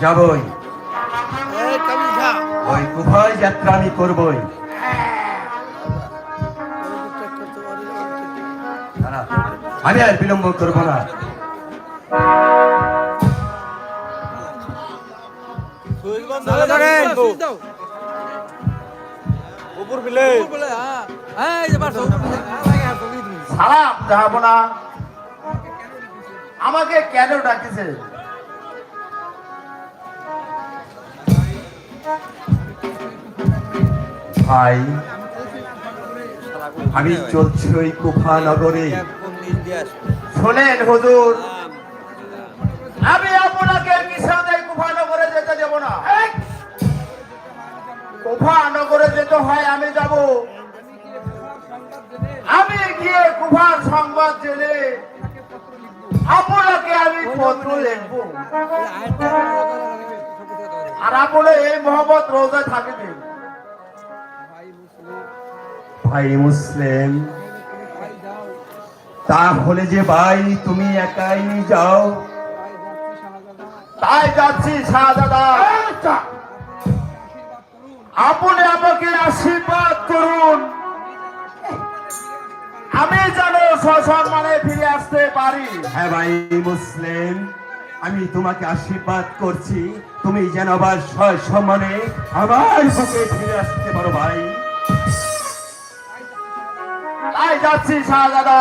যাবই, ওই গুহায় যাত্রা আমি করবই। আমি আর বিলম্ব করব না। সালাম যাবো না, আমাকে কেন ডাকিছে? ভাই, আমি চলছি ওই কুফা নগরে। শোনেন হুজুর, আমি আপনাকে কিসাতে কুফা নগরে যেতে দেব না। কুফা নগরে যেতে হয় আমি যাব। আমি গিয়ে কুফার সংবাদ জেনে আপনাকে আমি পত্র লিখব, আর আপনি এই মোহাম্মদ রোজা থাকিবেন। ভাই মুসলিম, তাহলে যে ভাই তুমি একাই যাও? তাই যাচ্ছি শাহজাদা। আপনি আমাকে আশীর্বাদ করুন, আমি যেন সসম্মানে ফিরে আসতে পারি। হ্যাঁ ভাই মুসলিম, আমি তোমাকে আশীর্বাদ করছি, তুমি যেন আবার সসম্মানে আমার বুকে ফিরে আসতে পারো ভাই। তাই যাচ্ছি শাহজাদা।